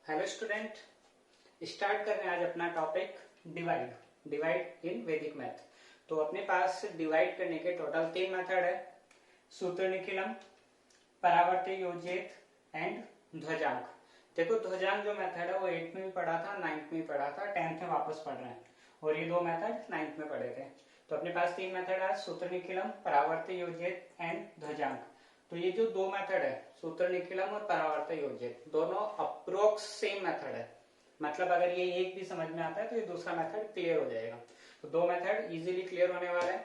Hello student, start कर रहे हैं आज अपना टॉपिक डिवाइड इन वैदिक मैथ। तो अपने पास डिवाइड करने के टोटल 3 मेथड है। सूत्र निखिलम, परावर्त योजित एंड ध्वजांक। देखो ध्वजांक जो मेथड है वो 8th में भी पढ़ा था, 9th में भी पढ़ा था, 10th में वापस पढ़ रहे हैं और ये दो मेथड 9th में पढ़े थे। तो अपने पास 3 मेथड है, सूत्र निखिलम, परावर्त योजित एंड ध्वजांक। तो ये जो दो मेथड है सूत्र निखिलम और परावर्त योजित, दोनों अप्रोक्स सेम मेथड है। मतलब अगर ये एक भी समझ में आता है तो ये दूसरा मेथड क्लियर हो जाएगा। तो दो मेथड इजीली क्लियर होने वाला है।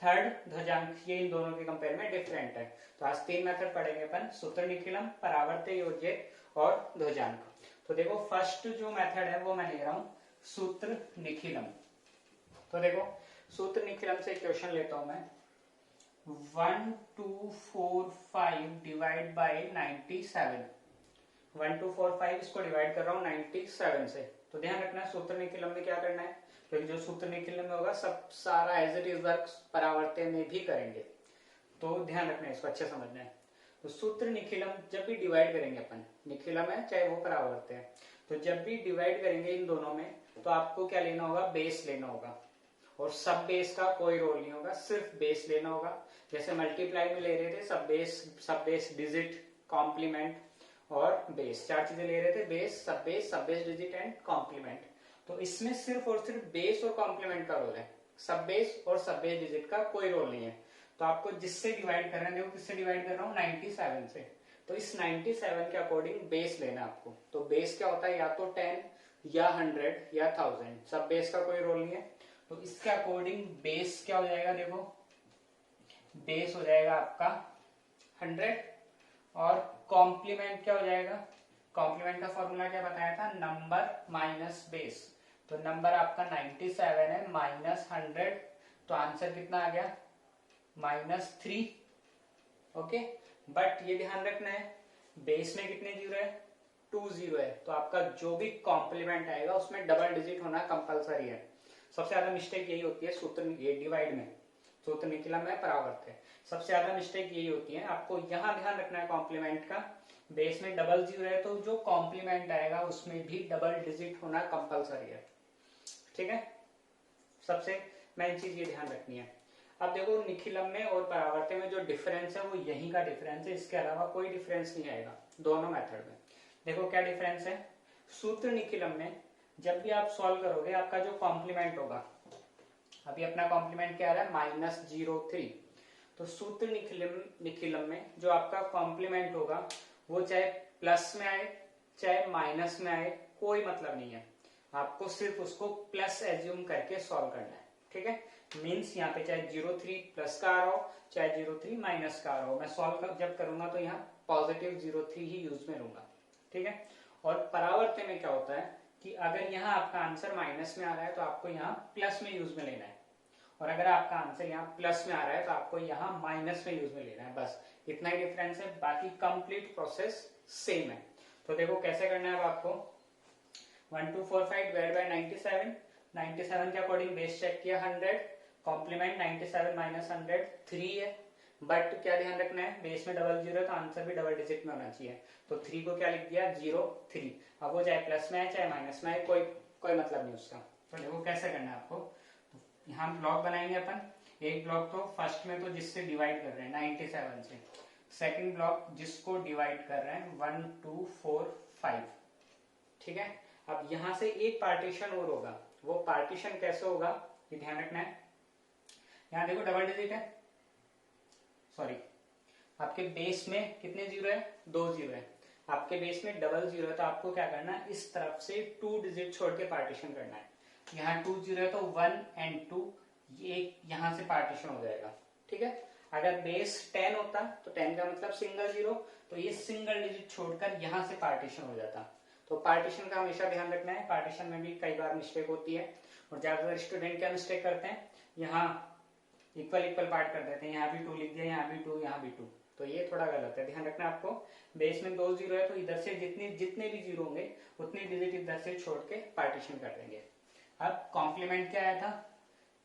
थर्ड ध्वजांक, ये इन दोनों के कंपेयर में डिफरेंट है। तो आज 3 मेथड पढ़ेंगे अपन, सूत्र निखिलम, परावर्त योजित और ध्वजांक। तो देखो फर्स्ट जो मेथड है वो मैं ले रहा हूं सूत्र निखिलम। तो देखो सूत्र निखिलम से क्वेश्चन लेता हूं मैं। 1245 डिवाइड बाई 97। 1245 इसको डिवाइड कर रहा हूँ 97 से। तो ध्यान रखना सूत्र निखिलम में क्या करना है, क्योंकि जो सूत्र निखिलम में होगा सब सारा एज इट इज वर्क परावर्त्य में भी करेंगे। तो ध्यान रखना है, इसको अच्छे समझना है। तो सूत्र निखिलम जब भी डिवाइड करेंगे अपन, निखिलम है चाहे वो परावर्त्य है, तो जब भी डिवाइड करेंगे इन दोनों में तो आपको क्या लेना होगा, बेस लेना होगा। और सब बेस का कोई रोल नहीं होगा, सिर्फ बेस लेना होगा। जैसे मल्टीप्लाई में ले रहे थे सब बेस डिजिट, कॉम्प्लीमेंट और बेस, 4 चीजें ले रहे थे, बेस, सब बेस डिजिट एंड कॉम्प्लीमेंट। तो इसमें सिर्फ और सिर्फ बेस और कॉम्प्लीमेंट का रोल है, सब बेस और सब बेस डिजिट का कोई रोल नहीं है। तो आपको जिससे डिवाइड कर रहे हैं, देखो किससे डिवाइड कर रहा हूँ, 97 से। तो इस 97 के अकॉर्डिंग बेस लेना है आपको। तो बेस क्या होता है, या तो 10 या 100 या 1000, सब बेस का कोई रोल नहीं है। तो इसके अकॉर्डिंग बेस क्या हो जाएगा, देखो बेस हो जाएगा आपका 100 और कॉम्प्लीमेंट क्या हो जाएगा, कॉम्प्लीमेंट का फॉर्मूला क्या बताया था, नंबर माइनस बेस। तो नंबर आपका 97 है माइनस 100, तो आंसर कितना आ गया, -3। ओके, बट ये ध्यान रखना है बेस में कितने जीरो है, 2 जीरो है। तो आपका जो भी कॉम्प्लीमेंट आएगा उसमें डबल डिजिट होना कंपलसरी है। सबसे ज्यादा मिस्टेक यही होती है सूत्र ये डिवाइड में, सूत्र निखिलम में, परावर्त है, सबसे ज्यादा मिस्टेक यही होती है। आपको यहाँ ध्यान रखना है कॉम्प्लीमेंट का, बेस में डबल जीरो है तो जो कॉम्प्लीमेंट आएगा उसमें भी डबल डिजिट होना कंपलसरी है। ठीक है, सबसे मेन चीज ये ध्यान रखनी है। अब देखो निखिलम में और परावर्त्य में जो डिफरेंस है वो यही का डिफरेंस है, इसके अलावा कोई डिफरेंस नहीं आएगा दोनों मेथड में। देखो क्या डिफरेंस है, सूत्र निखिलम में जब भी आप सॉल्व करोगे आपका जो कॉम्प्लीमेंट होगा, अभी अपना कॉम्प्लीमेंट क्या आ रहा है, -03। तो सूत्र निखिलम में जो आपका कॉम्प्लीमेंट होगा वो चाहे प्लस में आए चाहे माइनस में आए, कोई मतलब नहीं है। आपको सिर्फ उसको प्लस एज्यूम करके सॉल्व करना है। ठीक है, मीन्स यहाँ पे चाहे 03 प्लस का आ रहा हो चाहे 03 माइनस का आ रहा हो, मैं सॉल्व जब करूंगा तो यहाँ पॉजिटिव 03 ही यूज में लूंगा। ठीक है, और परावर्त्य में क्या होता है कि अगर यहाँ आपका आंसर माइनस में आ रहा है तो आपको यहाँ प्लस में यूज में लेना है, और अगर आपका आंसर यहाँ प्लस में आ रहा है तो आपको यहाँ माइनस में यूज में लेना है। बस इतना ही डिफरेंस है, बाकी कंप्लीट प्रोसेस सेम है। तो देखो कैसे करना है अब आपको, 1245 डिवाइड बाय 97, 97 के अकॉर्डिंग बेस चेक किया 100, कॉम्प्लीमेंट 97 माइनस 100 3 है। बट क्या ध्यान रखना है, बेस में डबल जीरो है तो आंसर भी डबल डिजिट में होना चाहिए। तो 3 को क्या लिख दिया, 03। अब वो चाहे प्लस में आए चाहे माइनस में आए, कोई मतलब नहीं उसका। तो देखो कैसे करना है आपको, यहाँ ब्लॉक बनाएंगे अपन। एक ब्लॉक तो फर्स्ट में तो जिससे डिवाइड कर रहे हैं 97 से, सेकंड ब्लॉक जिसको डिवाइड कर रहे हैं 1 2 4 5। ठीक है, अब यहां से एक पार्टीशन और होगा, वो पार्टीशन कैसे होगा ये ध्यान रखना है। यहाँ देखो डबल डिजिट है, सॉरी आपके बेस में कितने जीरो है, 2 जीरो है। आपके बेस में डबल जीरो है तो आपको क्या करना है, इस तरफ से 2 डिजिट छोड़ के पार्टीशन करना है। यहाँ 2 जीरो है तो 1 एंड 2, ये यहाँ से पार्टीशन हो जाएगा। ठीक है, अगर बेस 10 होता तो 10 का मतलब सिंगल जीरो, तो ये सिंगल डिजिट छोड़कर यहाँ से पार्टीशन हो जाता। तो पार्टीशन का हमेशा ध्यान रखना है, पार्टीशन में भी कई बार मिस्टेक होती है और ज्यादातर स्टूडेंट क्या मिस्टेक करते हैं, यहाँ इक्वल इक्वल पार्ट कर देते हैं, यहाँ भी 2 लिख दिया, यहाँ भी 2 यहाँ भी 2। तो ये थोड़ा गलत है, ध्यान रखना आपको। बेस में 2 जीरो है तो इधर से जितने भी जीरो होंगे उतने डिजिट इधर से छोड़ के पार्टीशन कर देंगे। अब कॉम्प्लीमेंट क्या आया था,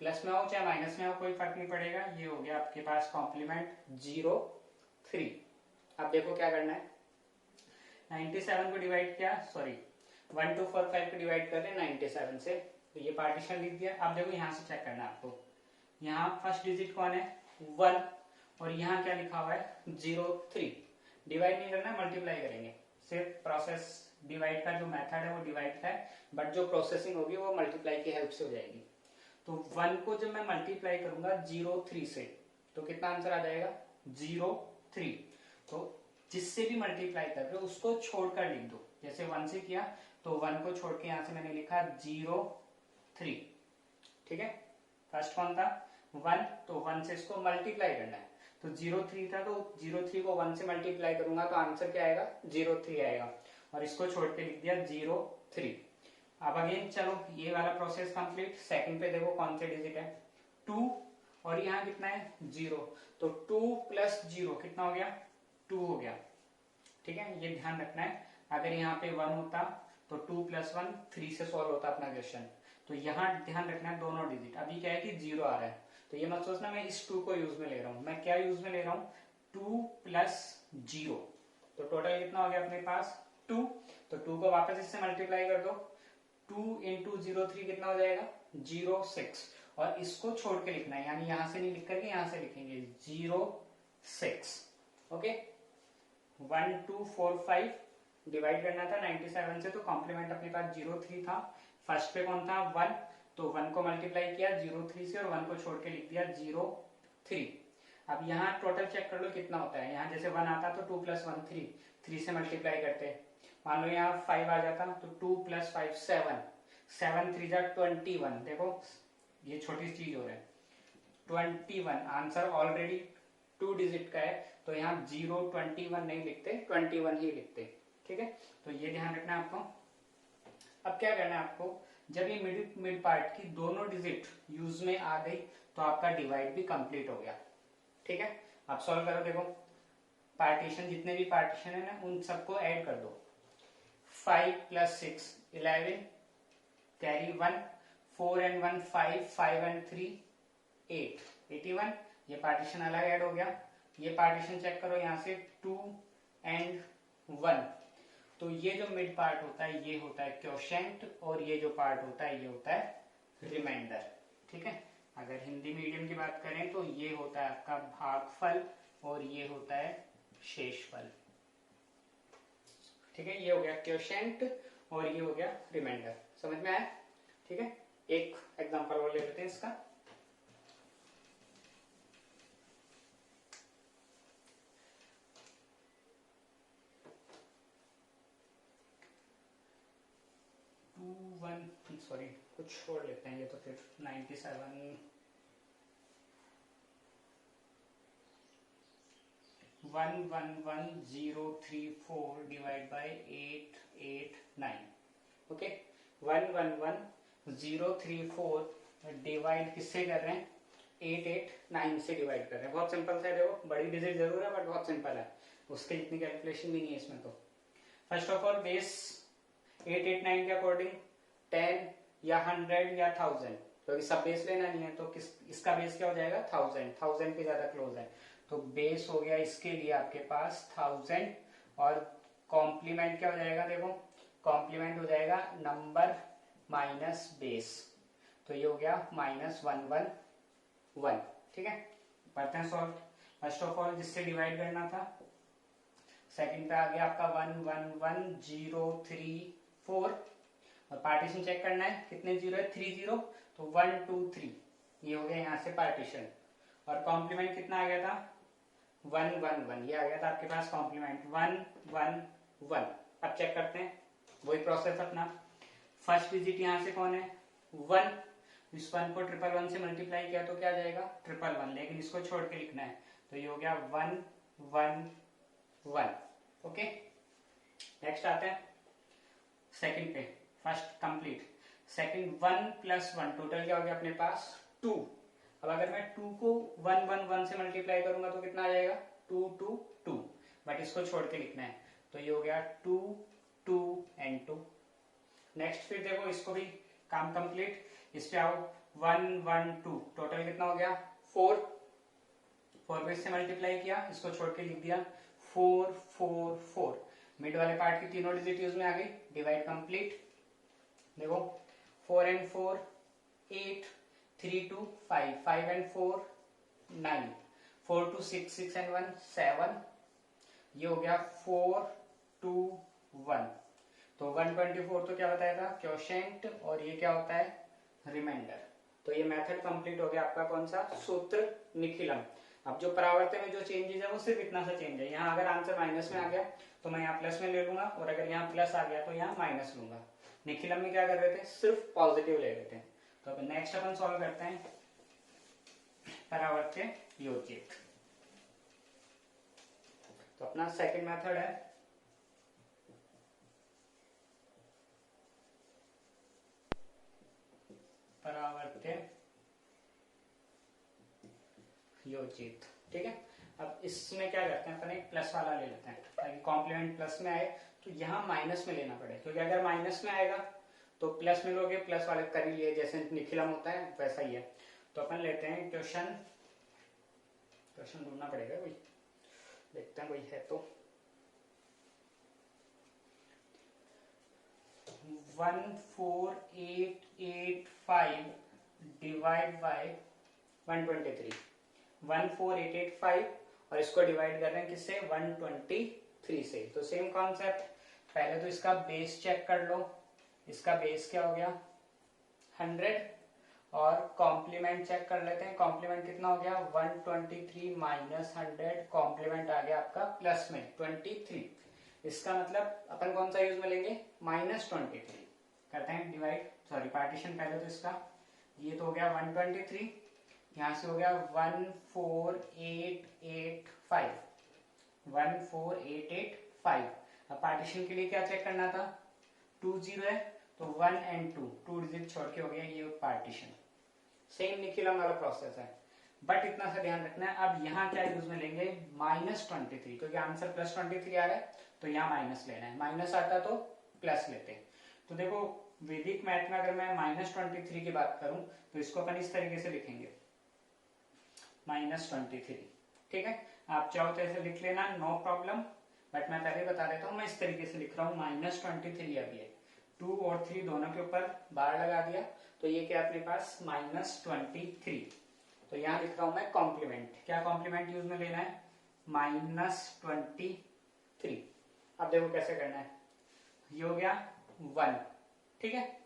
प्लस में हो चाहे माइनस में हो कोई फर्क नहीं पड़ेगा, ये हो गया आपके पास कॉम्प्लीमेंट 03। अब देखो क्या करना है, 97 को डिवाइड किया, सॉरी 1245 को डिवाइड कर रहे हैं 97 से, तो ये पार्टीशन लिख दिया। अब देखो यहाँ से चेक करना है आपको, यहाँ फर्स्ट डिजिट कौन है 1 और यहाँ क्या लिखा हुआ है 03। डिवाइड नहीं करना, मल्टीप्लाई करेंगे। सिर्फ प्रोसेस डिवाइड का जो मेथड है वो डिवाइड का है, बट जो प्रोसेसिंग होगी वो मल्टीप्लाई की हेल्प से हो जाएगी। तो 1 को जब मैं मल्टीप्लाई करूंगा 03 से तो कितना आंसर आ जाएगा 03। तो जिससे भी मल्टीप्लाई कर रहे हो उसको छोड़कर लिख दो। जैसे 1 से किया तो 1 को छोड़ के यहां से मैंने लिखा 03। ठीक है, फर्स्ट कौन था 1, तो 1 से इसको मल्टीप्लाई करना है। तो 03 था, तो 03 को 1 से मल्टीप्लाई करूंगा तो आंसर क्या आएगा 03 आएगा, और इसको छोड़ के लिख दिया 03। अब अगेन चलो ये वाला प्रोसेस कंप्लीट। सेकंड पे देखो कौन से डिजिट है 2 और यहाँ कितना है 0, तो 2 प्लस 0 कितना हो गया 2 हो गया। ठीक है, ये ध्यान रखना है। अगर यहाँ पे 1 होता तो 2 प्लस 1 3 से सॉल्व होता अपना क्वेश्चन। तो यहाँ ध्यान रखना है दोनों डिजिट। अभी क्या है कि 0 आ रहा है, तो ये मत सोचना मैं इस 2 को यूज में ले रहा हूँ। मैं क्या यूज में ले रहा हूँ 2 प्लस 0, तो टोटल कितना हो गया अपने पास 2। तो 2 को वापस इससे मल्टीप्लाई कर दो, 2 इंटू 03 कितना हो जाएगा 06, और इसको छोड़ के लिखना है, यानी यहां से नहीं लिख करके यहां से लिखेंगे 06। ओके, 1245 डिवाइड करना था 97 से, तो कॉम्प्लीमेंट अपने पास 03 था। फर्स्ट पे कौन था 1, तो 1 को मल्टीप्लाई किया 03 से और 1 को छोड़ के लिख दिया 03। अब यहाँ टोटल चेक कर लो कितना होता है। यहाँ जैसे 1 आता तो 2 प्लस 1 3, 3 से मल्टीप्लाई करते। मान लो यहाँ 5 आ जाता तो 2 प्लस 5 7, 7 3 जा 21। देखो ये छोटी चीज हो रहा है 21, आंसर ऑलरेडी 2 डिजिट का है, तो यहाँ 021 नहीं लिखते 21 ही लिखते। ठीक है, तो ये ध्यान रखना है आपको। अब क्या करना है आपको, जब ये मिड पार्ट की दोनों डिजिट यूज में आ गई तो आपका डिवाइड भी कंप्लीट हो गया। ठीक है, आप सॉल्व करो। देखो पार्टीशन, जितने भी पार्टीशन है ना उन सबको ऐड कर दो। 5 प्लस 6 11, कैरी 1, 4 and 1 5, 5 and 3 8, 81। ये पार्टीशन अलग ऐड हो गया। ये पार्टीशन चेक करो यहाँ से 2 and 1, तो ये जो मिड पार्ट होता है ये होता है क्वोशेंट, और ये जो पार्ट होता है ये होता है रिमाइंडर। ठीक है, अगर हिंदी मीडियम की बात करें तो ये होता है आपका भागफल और ये होता है शेषफल। ठीक है, ये हो गया क्वोशेंट और ये हो गया रिमाइंडर। समझ में आया? ठीक है, एक एग्जांपल और ले लेते हैं इसका। सॉरी कुछ छोड़ लेते हैं, ये तो फिर 97 111,034 डिवाइड बाय 889। ओके, 111,034 डिवाइड किससे कर रहे हैं 889 से डिवाइड कर रहे हैं। बहुत सिंपल सा, देखो बड़ी डिजिट जरूर है बट बहुत सिंपल है, उसके इतनी कैलकुलेशन भी नहीं है इसमें। तो फर्स्ट ऑफ ऑल बेस 889 के अकॉर्डिंग 10 या 100 या 1000, तो सब बेस लेना नहीं है, तो इसका बेस क्या हो जाएगा 1000 के ज्यादा क्लोज है, तो बेस हो गया इसके लिए आपके पास 1000, और कॉम्प्लीमेंट क्या हो जाएगा, देखो कॉम्प्लीमेंट हो जाएगा नंबर माइनस बेस, तो ये हो गया -111। ठीक है, पढ़ते हैं सॉल्व। फर्स्ट ऑफ ऑल जिससे डिवाइड करना था, सेकंड पे आ गया आपका 111,034, और पार्टीशन चेक करना है कितने जीरो है 3 जीरो, तो 1 2 3, ये हो गया यहाँ से पार्टीशन, और कॉम्प्लीमेंट कितना आ गया था 111, ये आ गया था आपके पास कॉम्प्लीमेंट 111। अब चेक करते हैं वही प्रोसेस अपना। फर्स्ट डिजिट यहाँ से कौन है 1, इस 1 को 111 से मल्टीप्लाई किया तो क्या जाएगा 111, लेकिन इसको छोड़ के लिखना है, तो ये हो गया 111। ओके, नेक्स्ट आते हैं सेकंड पे। First complete, second 1 plus 1, total क्या हो गया अपने पास 2। अब अगर मैं 2 को 111 से मल्टीप्लाई करूंगा तो कितना आ जाएगा 2 2 2, बट इसको छोड़ के लिखना है, तो ये हो गया 2 2 and 2। नेक्स्ट फिर देखो इसको भी काम कंप्लीट, इस पे आओ 112, टोटल कितना हो गया 4 को इससे मल्टीप्लाई किया, इसको छोड़ के लिख दिया 4 4 4, मिड वाले पार्ट की तीनों डिजिट यूज में आ गई, डिवाइड कंप्लीट। देखो 4 and 4 8, 3 to 5, 5 and 4 9, 4 to 6, 6 and 1 7, ये हो गया 4 2 1। तो 124 तो क्या बताया था, क्वोशिएंट, और ये क्या होता है, रिमाइंडर। तो ये मेथड कंप्लीट हो गया आपका, कौन सा, सूत्र निखिलम। अब जो परावर्तन में जो चेंजेस है वो सिर्फ इतना सा चेंज है, यहाँ अगर आंसर माइनस में आ गया तो मैं यहाँ प्लस में ले लूंगा, और अगर यहाँ प्लस आ गया तो यहाँ माइनस लूंगा। निखिलम में क्या कर रहे थे, सिर्फ पॉजिटिव ले रहे थे। तो अब नेक्स्ट अपन सॉल्व करते हैं परावर्त्य योजित। तो अपना सेकंड मेथड है परावर्त्य योजित। ठीक है, अब इसमें क्या करते हैं, अपन एक प्लस वाला ले लेते हैं ताकि कॉम्प्लीमेंट प्लस में आए, तो यहाँ माइनस में लेना पड़े, क्योंकि अगर माइनस में आएगा तो प्लस में लोगे, प्लस वाले कर ही लिए, जैसे निखिलम होता है वैसा ही है। तो अपन लेते हैं क्वेश्चन ढूंढना पड़ेगा कोई, देखते हैं कोई है तो। 14885 डिवाइड बाय 123, 14885, और इसको डिवाइड कर रहे हैं किससे, 123 से। तो सेम कॉन्सेप्ट, पहले तो इसका बेस चेक कर लो, इसका बेस क्या हो गया 100, और कॉम्प्लीमेंट चेक कर लेते हैं, कॉम्प्लीमेंट कितना हो गया 123 माइनस 100, कॉम्प्लीमेंट आ गया आपका प्लस में 23। इसका मतलब अपन कौन सा यूज में लेंगे, -23। करते हैं डिवाइड, सॉरी पार्टीशन पहले तो इसका, ये तो हो गया 123, यहाँ से हो गया 14885, 14885। अब पार्टीशन के लिए क्या चेक करना था, 2 0 है तो 1 and 2 डिजिट छोड़ के हो गया ये पार्टीशन। सेम निखिलम वाला प्रोसेस है, बट इतना सा ध्यान रखना है, अब यहाँ क्या यूज में लेंगे, -23, क्योंकि आंसर +23 आ रहा है तो यहाँ माइनस लेना है, माइनस आता तो प्लस लेते। तो देखो वैदिक मैथ में अगर मैं -23 की बात करूं तो इसको अपन इस तरीके से लिखेंगे -23। ठीक है, आप चाहो तो ऐसे लिख लेना, नो प्रॉब्लम, बट मैं पहले बता देता हूँ, मैं इस तरीके से लिख रहा हूँ -23। अभी है 2 और 3 दोनों के ऊपर बार लगा दिया, तो ये क्या अपने पास -23। तो यहाँ लिख रहा हूं मैं कॉम्प्लीमेंट, क्या कॉम्प्लीमेंट यूज में लेना है, -23। अब देखो कैसे करना है, ये हो गया 1। ठीक है,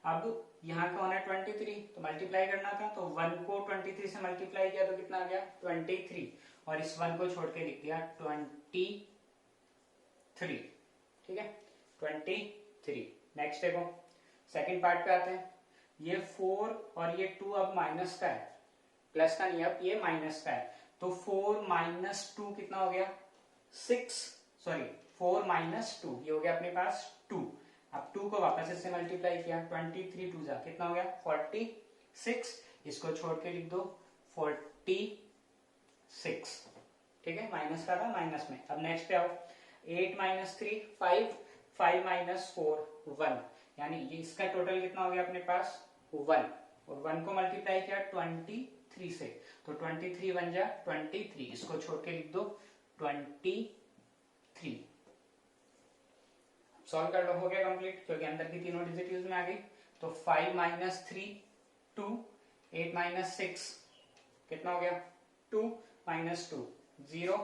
अब यहाँ का होना है 23, तो मल्टीप्लाई करना था, तो 1 को 23 से मल्टीप्लाई किया तो कितना आ गया 23, और इस 1 को छोड़ के लिख दिया 23। ठीक है, 23। नेक्स्ट देखो सेकंड पार्ट पे आते हैं, ये 4 और ये 2 अब माइनस का है, प्लस का नहीं, अब ये माइनस का है, तो 4 - 2 कितना हो गया 6, सॉरी 4 - 2, ये हो गया अपने पास 2। अब 2 को वापस इससे मल्टीप्लाई किया, 23 2 जा कितना हो गया 46, इसको छोड़ के लिख दो 46। ठीक है, माइनस का था माइनस में। अब नेक्स्ट पे आओ, 8 - 3 5, 5 - 4 1, यानी ये इसका टोटल कितना हो गया अपने पास 1, और 1 को मल्टीप्लाई किया 23 से, तो 23 बन जा 23, इसको छोड़ के लिख दो 23। सॉल्व कर लो, हो गया कंप्लीट, क्योंकि अंदर की तीनों डिजिट यूज में आ गई। तो 5 - 3 2, 8 - 6 कितना हो गया 2 - 2 0,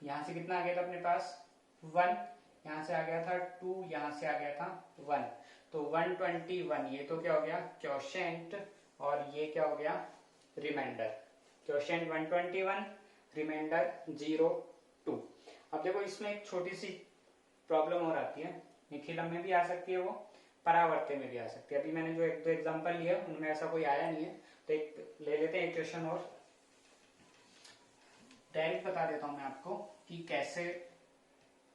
यहां से कितना आ गया था अपने पास 1, यहां से आ गया था 2, यहां से आ गया था 1, तो 121, ये तो क्या हो गया क्वोशिएंट, और ये क्या हो गया रिमाइंडर। Quotient 121, reminder 0 2। अब देखो इसमें एक छोटी सी प्रॉब्लम और आती है, निखिलम में भी आ सकती है वो, परावर्त्य में भी आ सकती है। अभी मैंने जो 1-2 एग्जांपल लिए उनमें ऐसा कोई आया नहीं है, तो एक ले लेते हैं एक क्वेश्चन और, डायरेक्ट बता देता हूं मैं आपको कि कैसे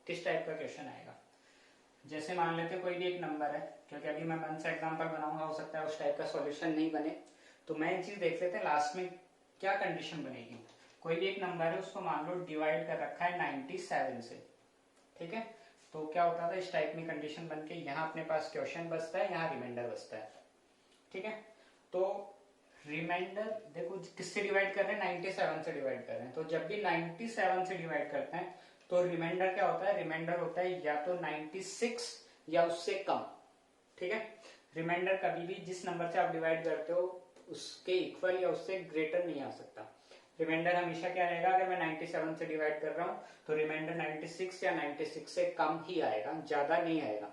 किस टाइप का क्वेश्चन आएगा। जैसे मान लेते हैं कोई भी एक नंबर है, क्योंकि अभी मैं मन से एग्जांपल बनाऊंगा, हो सकता है उस टाइप का सॉल्यूशन नहीं बने, तो मैं एक चीज देख लेते हैं लास्ट में क्या कंडीशन बनेगी। कोई भी एक नंबर है, उसको मान लो डिवाइड कर रखा है 97 से, ठीक है, तो क्या होता था इस टाइप में कंडीशन बन के, यहाँ अपने पास क्वेश्चन बचता है, यहाँ रिमाइंडर बचता है। ठीक है, तो रिमाइंडर देखो किससे डिवाइड कर रहे हैं 97 से डिवाइड कर रहे हैं, तो जब भी 97 से डिवाइड करते हैं तो रिमाइंडर क्या होता है, रिमाइंडर होता है या तो 96 या उससे कम। ठीक है, रिमाइंडर कभी भी जिस नंबर से आप डिवाइड करते हो उसके इक्वल या उससे ग्रेटर नहीं आ सकता। रिमाइंडर हमेशा क्या रहेगा, अगर मैं 97 से डिवाइड कर रहा हूँ तो रिमाइंडर 96 या 96 से कम ही आएगा, ज्यादा नहीं आएगा।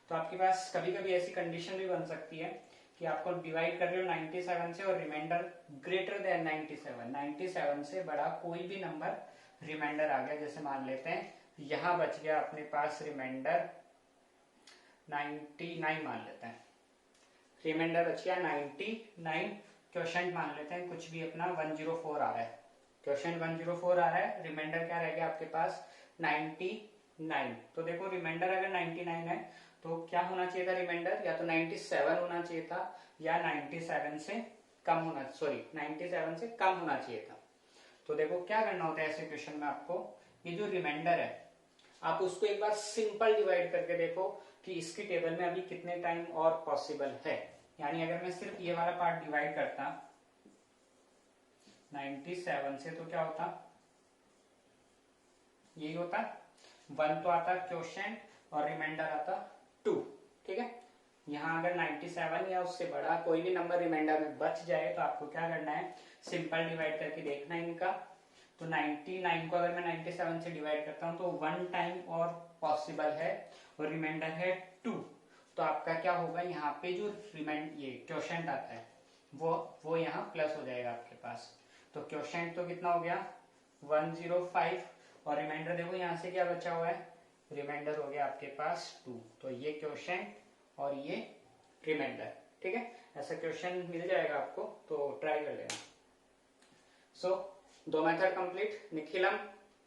तो आपके पास कभी कभी ऐसी कंडीशन भी बन सकती है कि आपको डिवाइड कर रहे हो 97 से और रिमाइंडर ग्रेटर देन 97 से बड़ा कोई भी नंबर रिमाइंडर आ गया। जैसे मान लेते हैं यहां बच गया अपने पास रिमाइंडर 99 मान लेते हैं, रिमाइंडर बच गया 99, क्वेश्चन मान लेते हैं कुछ भी अपना 104 आ रहा है, क्वेश्चन 104 आ रहा है, रिमाइंडर क्या रह गया आपके पास 99। तो देखो रिमाइंडर अगर 99 है तो क्या होना चाहिए था रिमाइंडर, या तो 97 होना चाहिए था या 97 से कम होना, सॉरी 97 से कम होना चाहिए था। तो देखो क्या करना होता है ऐसे क्वेश्चन में, आपको ये जो रिमाइंडर है आप उसको एक बार सिंपल डिवाइड करके देखो कि इसकी टेबल में अभी कितने टाइम और पॉसिबल है। यानी अगर मैं सिर्फ ये वाला पार्ट डिवाइड करता 97 से तो क्या होता, यही होता 1 तो आता क्वेश्चन और रिमाइंडर आता 2। ठीक है, यहाँ अगर 97 या उससे बड़ा कोई भी नंबर रिमाइंडर में बच जाए तो आपको क्या करना है, सिंपल डिवाइड करके देखना है इनका। तो 99 को अगर मैं 97 से डिवाइड करता हूँ तो 1 टाइम और पॉसिबल है और रिमाइंडर है 2। तो आपका क्या होगा, यहाँ पे जो ये क्वेश्चन आता है वो यहाँ प्लस हो जाएगा आपके पास। तो क्वेश्चन तो कितना हो गया 105 और रिमाइंडर देखो यहाँ से क्या बचा हुआ है, रिमाइंडर हो गया आपके पास 2। तो ये क्वेश्चन और ये रिमाइंडर। ठीक है, ऐसा क्वेश्चन मिल जाएगा आपको तो ट्राई कर लेना। सो दो मेथड कंप्लीट, निखिलम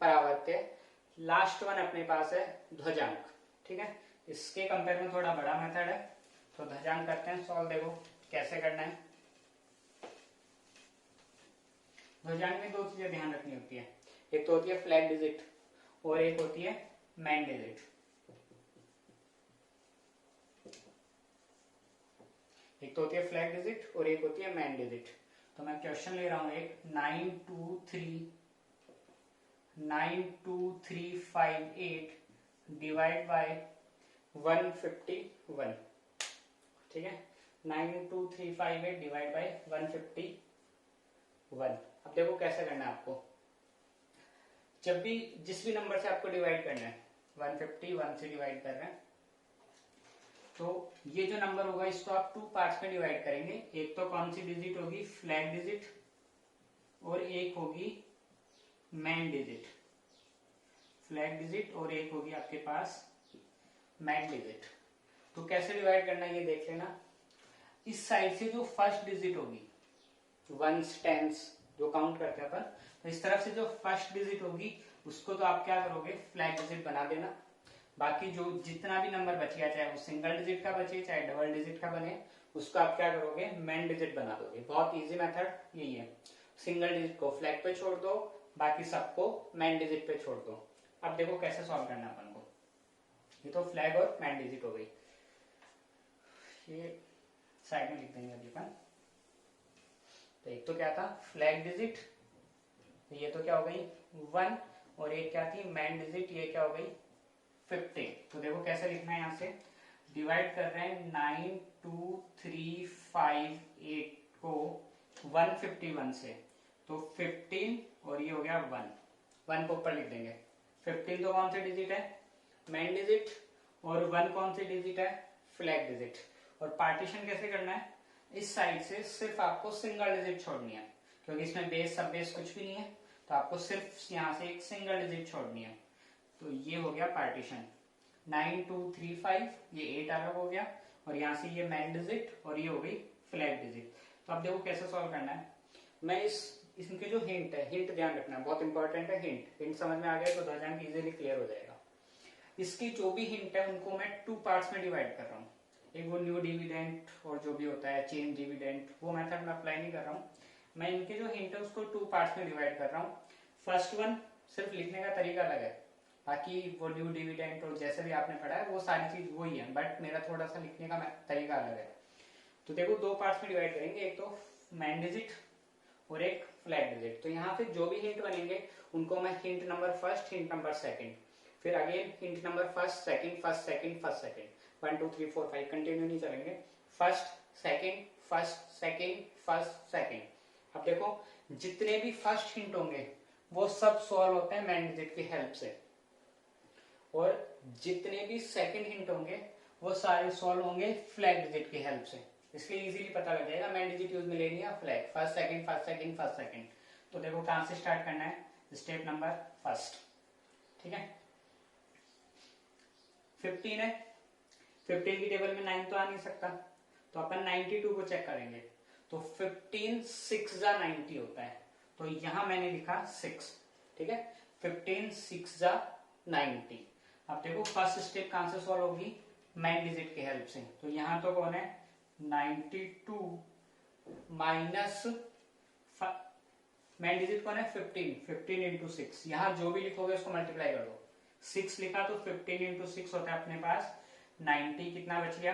परावर्त्य। लास्ट वन अपने पास है ध्वजांक। ठीक है, इसके कंपेयर में थोड़ा बड़ा मेथड है, तो ध्वजांक करते हैं सॉल्व। देखो कैसे करना है। ध्वजांक में दो चीजें ध्यान रखनी होती है, एक तो होती है फ्लैग डिजिट और एक होती है मैन डिजिट। एक तो होती है फ्लैग डिजिट और एक होती है मैन डिजिट। तो मैं क्वेश्चन ले रहा हूं एक 92358 डिवाइड बाय 151। ठीक है, 92358 डिवाइड बाय 151। अब देखो कैसे करना है आपको, जब भी जिस भी नंबर से आपको डिवाइड करना है 151 से डिवाइड कर रहे हैं तो ये जो नंबर होगा इसको आप 2 पार्ट्स में डिवाइड करेंगे। एक तो कौन सी डिजिट होगी, फ्लैग डिजिट, और एक होगी मैन डिजिट। फ्लैग डिजिट और एक होगी आपके पास मैन डिजिट। तो कैसे डिवाइड करना है ये देख लेना। इस साइड से जो फर्स्ट डिजिट होगी, वंस टेंस जो काउंट करते हैं अपन, तो इस तरफ से जो फर्स्ट डिजिट होगी उसको तो आप क्या करोगे, फ्लैग डिजिट बना देना। बाकी जो जितना भी नंबर बच गया, चाहे वो सिंगल डिजिट का बचे चाहे डबल डिजिट का बने, उसको आप क्या करोगे, मैन डिजिट बना दोगे। बहुत इजी मेथड यही है, सिंगल डिजिट को फ्लैग पे छोड़ दो, बाकी सबको मैन डिजिट पे छोड़ दो। अब देखो कैसे सॉल्व करना अपन को। ये तो फ्लैग और मैन डिजिट हो गई, ये साइड में लिख देंगे अभी अपन। तो एक तो क्या था फ्लैग डिजिट, ये तो क्या हो गई 1, और एक क्या थी मैन डिजिट, ये क्या हो गई 50। तो देखो कैसे लिखना है, यहाँ से डिवाइड कर रहे हैं 92358 को 151 से, तो 15 और ये हो गया 1 को ऊपर लिख देंगे। 15 तो कौन सी डिजिट है, मैन डिजिट, और 1 कौन सी डिजिट है, फ्लैग डिजिट। और पार्टीशन कैसे करना है, इस साइड से सिर्फ आपको सिंगल डिजिट छोड़नी है, क्योंकि इसमें बेस सब बेस कुछ भी नहीं है, तो आपको सिर्फ यहाँ से एक सिंगल डिजिट छोड़नी है। तो ये हो गया पार्टीशन 9235, ये 8 अलग हो गया, और यहाँ से ये मैन डिजिट और ये हो गई फ्लैग डिजिट। तो अब देखो कैसे सॉल्व करना है। मैं इनके जो हिंट है, हिंट ध्यान रखना बहुत इंपॉर्टेंट है। हिंट समझ में आ गया तो ध्वजांक इजीली क्लियर हो जाएगा। इसकी जो भी हिंट है उनको मैं 2 पार्ट्स में डिवाइड कर रहा हूँ। एक वो न्यू डिविडेंट और जो भी होता है चेंज डिविडेंट, वो मेथड मैं अप्लाई नहीं कर रहा हूँ। मैं इनके जो हिंट है उसको 2 पार्ट्स में डिवाइड कर रहा हूँ। फर्स्ट वन सिर्फ लिखने का तरीका अलग है, बाकी वो न्यू डिविडेंट और जैसे भी आपने पढ़ा है वो सारी चीज वही है, बट मेरा थोड़ा सा लिखने का तरीका अलग है। तो देखो 2 पार्ट्स में डिवाइड करेंगे, एक तो मैन डिजिट और एक फ्लैग डिजिट। तो यहाँ पे जो भी हिंट बनेंगे उनको मैं hint number first, hint number second, फिर again hint number first second, first second, first second, 1 2 3 4 5 continue नहीं चलेंगे, first second, first second, first second. अब देखो जितने भी फर्स्ट हिंट होंगे वो सब सॉल्व होते हैं मैन डिजिट की हेल्प से, और जितने भी सेकंड हिंट होंगे वो सारे सॉल्व होंगे फ्लैग डिजिट की हेल्प से। इसलिए इजीली पता लग जाएगा मैन डिजिट यूज में लेनी है flag, first second, first second, first second. तो देखो कहां से स्टार्ट करना है, स्टेप नंबर फर्स्ट, ठीक है। 15 है, 15 की टेबल में 9 तो आ नहीं सकता, तो अपन 92 को चेक करेंगे। तो 15 6 जा 90 होता है, तो यहां मैंने लिखा 6, ठीक है। 15 6 जा 90। अब देखो फर्स्ट स्टेप कहां से सॉल्व होगी, मैन डिजिट की हेल्प से। तो यहां तो कौन है 92 माइनस मैन डिजिट कौन है 15, 15 इंटू 6, यहां जो भी लिखोगे उसको मल्टीप्लाई कर दो। 6 लिखा तो 15 इंटू 6 होता है अपने पास 90, कितना बच गया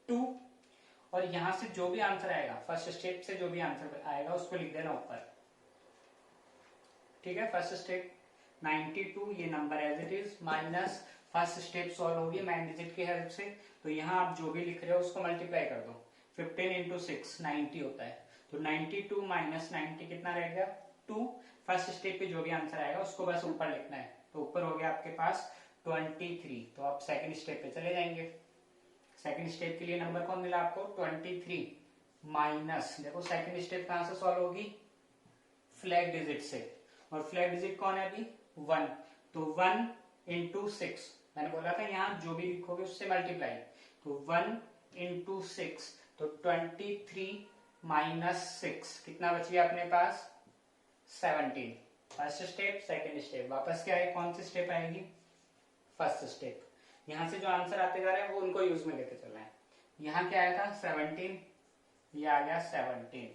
2। और यहां से जो भी आंसर आएगा फर्स्ट स्टेप से जो भी आंसर आएगा उसको लिख देना ऊपर, ठीक है। फर्स्ट स्टेप 92 ये number as it is, minus first step solve होगी मैन डिजिट की हेल्प से, तो यहाँ आप जो भी लिख रहे हो उसको मल्टीप्लाई कर दो। 15 इंटू 6 90 होता है, तो 92 माइनस 90 कितना रह गया 2। फर्स्ट स्टेप पे जो भी आंसर आएगा उसको बस ऊपर लिखना है, तो ऊपर हो गया आपके पास 23। तो आप सेकंड स्टेप पे चले जाएंगे। सेकंड स्टेप के लिए नंबर कौन मिला आपको 23 माइनस, देखो सेकंड स्टेप कहां से सॉल्व होगी फ्लैग डिजिट से, और फ्लैग डिजिट कौन है अभी 1, तो 1 इंटू 6, मैंने बोला था यहाँ जो भी लिखोगे उससे मल्टीप्लाई, तो 1 इंटू 6, तो 23 माइनस 6 कितना बच गया अपने पास 17। फर्स्ट स्टेप सेकंड स्टेप, वापस क्या है कौन सी स्टेप आएगी फर्स्ट स्टेप। यहां से जो आंसर आते जा रहे हैं वो उनको यूज में लेते चलना है। यहाँ क्या आया था 17, ये आ गया 17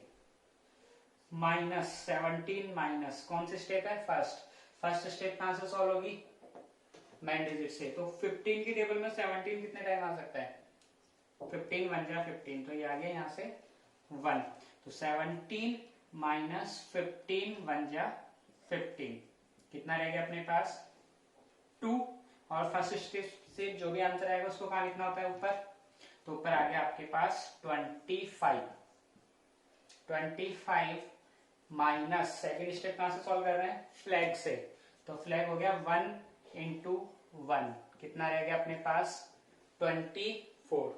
माइनस 17 माइनस कौन सी स्टेप है फर्स्ट, फर्स्ट स्टेप कहां से सॉल्व होगी मैन डिजिट से, तो 15 की टेबल में 17 कितने टाइम आ सकता है 15 1 जा 15, तो ये आ गया यहाँ से 1, तो 17 माइनस 15 1 जा 15 कितना रह गया अपने पास 2। और फर्स्ट स्टेप से जो भी आंसर आएगा उसको कहां लिखना होता है ऊपर, तो ऊपर आ गया आपके पास 25 माइनस सेकेंड स्टेप कहां से सॉल्व कर रहे हैं फ्लैग से, तो फ्लैग हो गया 1 इंटू 1 कितना रह गया अपने पास 24।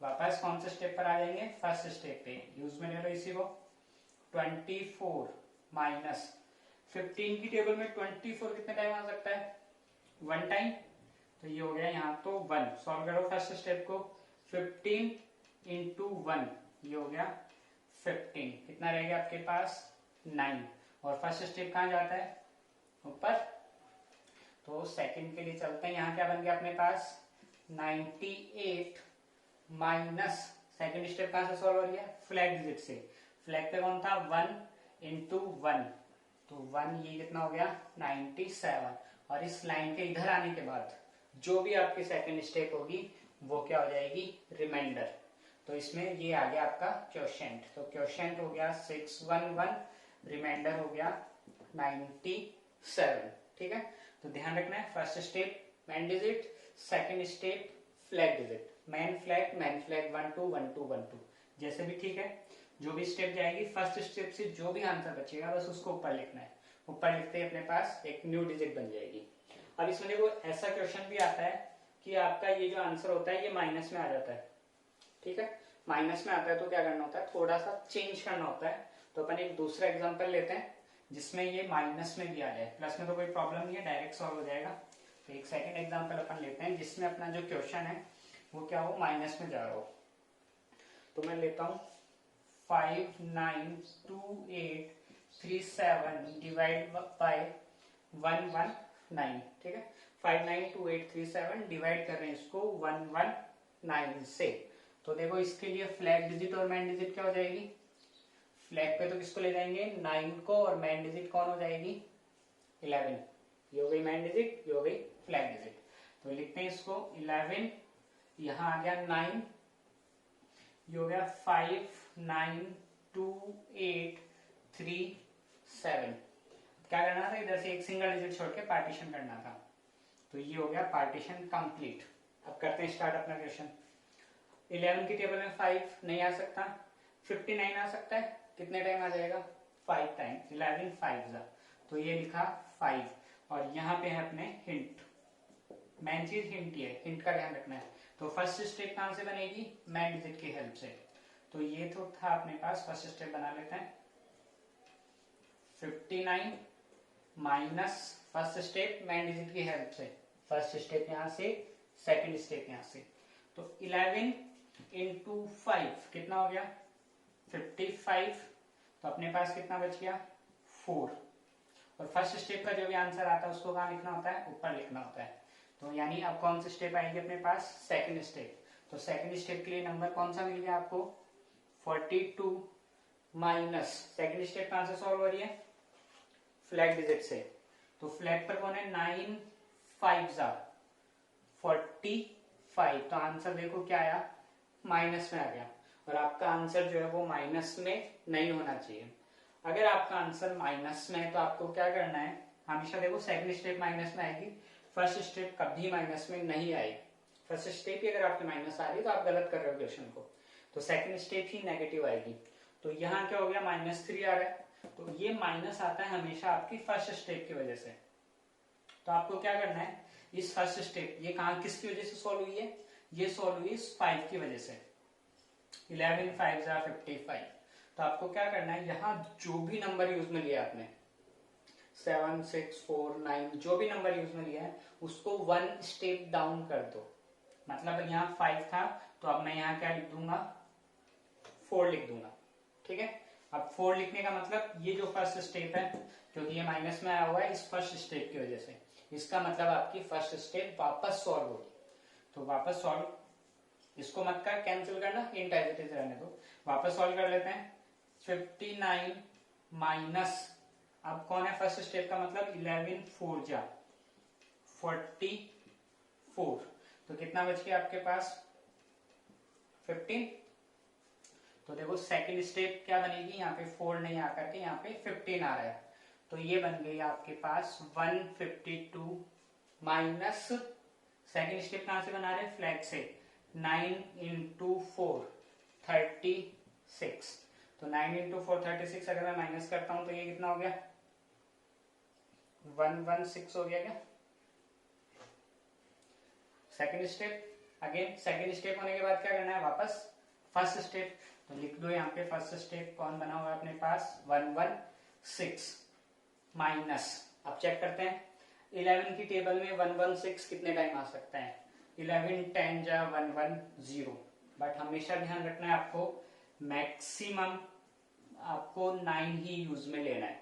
वापस कौन से स्टेप पर आ जाएंगे फर्स्ट स्टेप पे, यूज में ले लो इसी को। 24 माइनस 15 की टेबल में 24 कितने टाइम आ सकता है 1 टाइम, तो ये हो गया यहाँ तो 1। सॉल्व करो फर्स्ट स्टेप को, 15 इंटू 1 ये हो गया 15, कितना रहेगा आपके पास 9। और फर्स्ट स्टेप कहाँ जाता है ऊपर, तो सेकंड के लिए चलते हैं। यहाँ क्या बन गया अपने पास 98 माइनस सेकंड स्टेप कहां से सॉल्व हो रही है फ्लैग डिजिट से, फ्लैग पे कौन था 1 इंटू 1, तो 1 ये कितना हो गया 97। और इस लाइन के इधर आने के बाद जो भी आपकी सेकंड स्टेप होगी वो क्या हो जाएगी रिमाइंडर, तो इसमें ये आ गया आपका क्वोशिएंट, तो क्वोशिएंट हो गया 611, रिमाइंडर हो गया 97, ठीक है। तो ध्यान रखना है first step man digit, second step flag digit, man flag 1 2 1 2 1 2 जैसे भी ठीक है। जो भी स्टेप जाएगी फर्स्ट स्टेप से जो भी आंसर बचेगा बस उसको ऊपर लिखना है, ऊपर लिखते ही अपने पास एक न्यू डिजिट बन जाएगी। अब इसमें देखो ऐसा क्वेश्चन भी आता है कि आपका ये जो आंसर होता है ये माइनस में आ जाता है, ठीक है। माइनस में आता है तो क्या करना होता है थोड़ा सा चेंज करना होता है, तो अपन एक दूसरा एग्जांपल लेते हैं जिसमें ये माइनस में भी आ जाए, प्लस में तो कोई प्रॉब्लम नहीं है डायरेक्ट सॉल्व हो जाएगा। तो एक सेकंड एग्जांपल अपन लेते हैं जिसमें अपना जो क्वेश्चन है वो क्या हो माइनस में जा रहा हो। तो मैं लेता हूं 592837 डिवाइड बाय 119, ठीक है। 592837 डिवाइड कर रहे हैं इसको 119 से, तो देखो इसके लिए फ्लैग डिजिट और मैन डिजिट क्या हो जाएगी, फ्लैग पे तो किसको ले जाएंगे 9 को, और मैन डिजिट कौन हो जाएगी 11, ये हो गई मैन डिजिट ये हो गई फ्लैग डिजिट। तो लिखते हैं इसको 11, यहां आ गया 9, ये हो गया 5928 7 क्या करना था, इधर से एक सिंगल डिजिट छोड़ के पार्टीशन करना था। तो ये हो गया पार्टीशन कंप्लीट। अब करते हैं स्टार्ट अपना क्वेश्चन। 11 की टेबल में 5 नहीं आ सकता, 59 आ सकता है। कितने टाइम आ जाएगा, 5 टाइम। 11 5 जा, तो ये लिखा 5। और यहाँ पे है अपने हिंट, मेन चीज हिंट ही है, हिंट का ध्यान रखना है। तो फर्स्ट स्टेप कहां से बनेगी, मैन डिजिट की हेल्प से। तो ये तो था अपने पास, फर्स्ट स्टेप बना लेते हैं। 59 minus first step man digit की हेल्प से, फर्स्ट स्टेप यहां से, सेकंड स्टेप यहां से। तो 11 इंटू 5 कितना हो गया, 55। तो अपने पास कितना बच गया, 4। और फर्स्ट स्टेप का जो भी आंसर आता है उसको कहाँ लिखना होता है, ऊपर लिखना होता है। तो यानी अब कौन सी स्टेप आएगी अपने पास, सेकंड स्टेप। तो सेकंड स्टेप के लिए नंबर कौन सा मिल गया आपको, 42 माइनस, सेकंड स्टेप कहां से सॉल्व हो रही है, फ्लैग डिजिट से। तो फ्लैग पर कौन है, 9 5 जा 45। तो आंसर देखो क्या आया, माइनस में आ गया। और आपका आंसर जो है वो माइनस में नहीं होना चाहिए। अगर आपका आंसर माइनस में है तो आपको क्या करना है, हमेशा देखो सेकंड स्टेप माइनस में आएगी, फर्स्ट स्टेप कभी माइनस में नहीं आएगी। फर्स्ट स्टेप ही अगर आपकी माइनस आ रही है तो आप गलत कर रहे हो क्वेश्चन को। तो सेकंड स्टेप ही नेगेटिव आएगी। तो यहाँ क्या हो गया, -3 आ रहा है। तो ये माइनस आता है हमेशा आपकी फर्स्ट स्टेप की वजह से। तो आपको क्या करना है, इस फर्स्ट स्टेप, ये कहा किसकी वजह से सॉल्व हुई है, ये सॉल्व हुई इस 5 की वजह से। 11 5 जा 55। तो आपको क्या करना है, यहाँ जो भी नंबर यूज में लिया आपने, 7 6 4 9, जो भी नंबर यूज में लिया है उसको 1 स्टेप डाउन कर दो। मतलब यहाँ 5 था तो अब मैं यहाँ क्या लिख दूंगा, 4 लिख दूंगा। ठीक है, अब 4 लिखने का मतलब ये जो फर्स्ट स्टेप है, क्योंकि ये माइनस में आया हुआ है इस फर्स्ट स्टेप की वजह से, इसका मतलब आपकी फर्स्ट स्टेप वापस सॉल्व होगी। तो वापस सॉल्व, इसको मत कर कैंसिल करना, इंट एज इट इज रहने दो। वापस सॉल्व कर लेते हैं। 59 माइनस, अब कौन है फर्स्ट स्टेप का मतलब, 11 4 जा 44। तो कितना बच गया आपके पास, 15। तो देखो सेकंड स्टेप क्या बनेगी, यहाँ पे 4 नहीं आकर के यहाँ पे 15 आ रहा है। तो ये बन गई आपके पास 152 माइनस, सेकंड स्टेप कहां से बना रहे हैं, फ्लैग से, 9 इंटू 4 36। तो 9 इंटू 4 36 अगर मैं माइनस करता हूं तो ये कितना हो गया, 116 हो गया क्या। Second step, again second step होने के बाद क्या करना है, वापस फर्स्ट स्टेप। तो लिख दो यहाँ पे फर्स्ट स्टेप कौन बना हुआ है अपने पास, 116 माइनस, अब चेक करते हैं 11 की टेबल में 116 कितने टाइम आ सकता है, 11 10 जा 110। बट हमेशा ध्यान रखना है आपको, मैक्सिमम आपको 9 ही यूज में लेना है,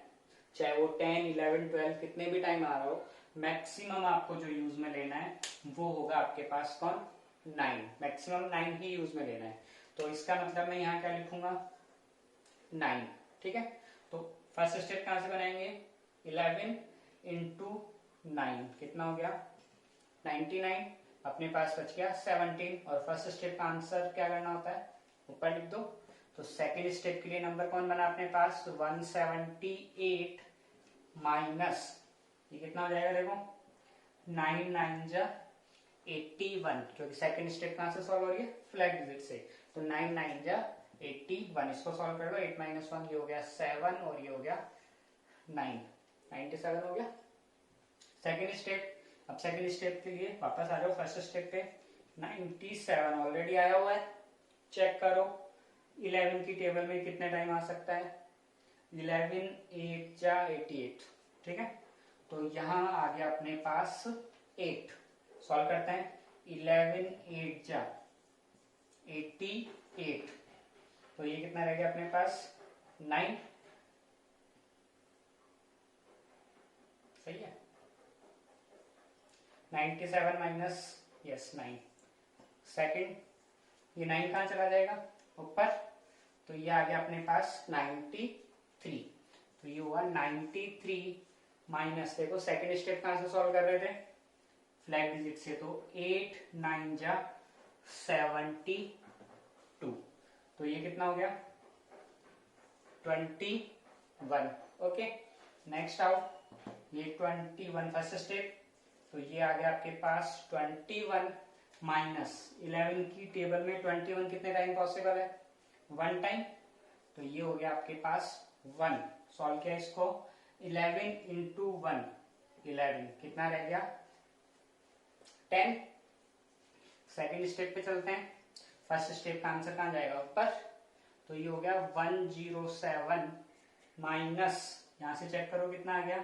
चाहे वो 10 11 12 कितने भी टाइम आ रहा हो, मैक्सिमम आपको जो यूज में लेना है वो होगा आपके पास कौन, 9। मैक्सिमम 9 ही यूज में लेना है। तो इसका मतलब मैं यहाँ क्या लिखूंगा, 9। ठीक है, तो फर्स्ट स्टेप कहां से बनाएंगे, 11 इंटू 9 कितना हो गया, 99। अपने पास बच गया 17। और फर्स्ट स्टेप का आंसर क्या करना होता है, ऊपर लिख दो। तो सेकेंड स्टेप के लिए नंबर कौन बना अपने पास, 178 माइनस, ये कितना हो जाएगा देखो, 9 9 जा 81, क्योंकि सेकेंड स्टेप कहां से सॉल्व हो रही है, फ्लैग डिजिट से। तो 9 9 जा 81, इसको सॉल्व कर लो, 8 - 1 ये हो गया 7 और ये हो गया 9, 97 हो गया। सेकेंड स्टेप, अब सेकेंड स्टेप के लिए वापस आ जाओ फर्स्ट स्टेप पे, 97 ऑलरेडी आया हुआ है, चेक करो 11 की टेबल में कितने टाइम आ सकता है, 11 8 जा 88। ठीक है, तो यहां आ गया अपने पास 8। सॉल्व करते हैं, 11 8 जा 88। तो ये कितना रह गया अपने पास, 9। सही है, 97 माइनस, यस 9। सेकेंड, ये 9 कहां चला जाएगा, ऊपर। तो ये आ गया अपने पास 93। तो ये हुआ 93 माइनस, देखो सेकेंड स्टेप कहां से सॉल्व कर रहे थे, फ्लैग डिजिट से। तो 8 9 जा 72। तो ये कितना हो गया, 22। 1। ओके, नेक्स्ट आओ, ये 21 फर्स्ट स्टेप, तो ये आ गया आपके पास 21 माइनस 11 की टेबल में 21 कितने टाइम पॉसिबल है, 1 टाइम, तो ये हो गया आपके पास 1। सॉल्व किया इसको, 11 इंटू 1 11, कितना रह गया 10। सेकेंड स्टेप पे चलते हैं, फर्स्ट स्टेप का आंसर कहाँ जाएगा ऊपर, तो ये हो गया 107 माइनस, यहां से चेक करो कितना आ गया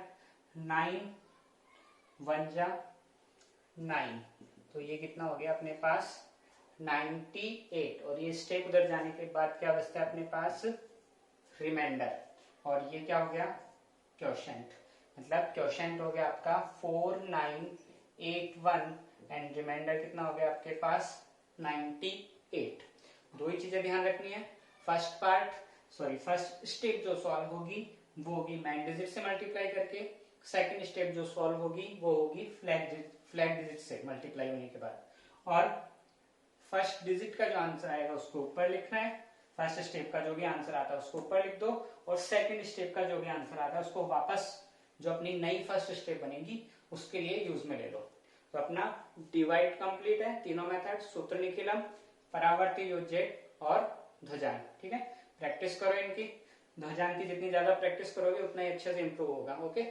9 1 जा 9, तो ये कितना हो गया अपने पास 98। और ये स्टेप उधर जाने के बाद क्या बचता है अपने पास, रिमाइंडर, और ये क्या हो गया क्वोशेंट, मतलब क्वोशेंट हो गया आपका 4981 एंड रिमाइंडर कितना हो गया आपके पास 98। दो ही चीजें ध्यान रखनी है, फर्स्ट स्टेप जो सॉल्व होगी वो होगी मैन डिजिट से मल्टीप्लाई करके, सेकंड स्टेप जो सॉल्व होगी वो होगी फ्लैग डिजिट से मल्टीप्लाई होने के बाद, और फर्स्ट डिजिट का जो आंसर आएगा उसको ऊपर लिखना है, फर्स्ट स्टेप का जो भी आंसर आता है उसको ऊपर लिख दो, और सेकंड स्टेप का जो भी आंसर आता है उसको वापस जो अपनी नई फर्स्ट स्टेप बनेगी उसके लिए यूज में ले लो। तो अपना डिवाइड कंप्लीट है, तीनों मेथड, सूत्र निखिलम, परावर्ती योज्यक और ध्वजान। ठीक है, प्रैक्टिस करो इनकी, ध्वजान की जितनी ज्यादा प्रैक्टिस करोगे उतना ही अच्छे से इंप्रूव होगा। ओके।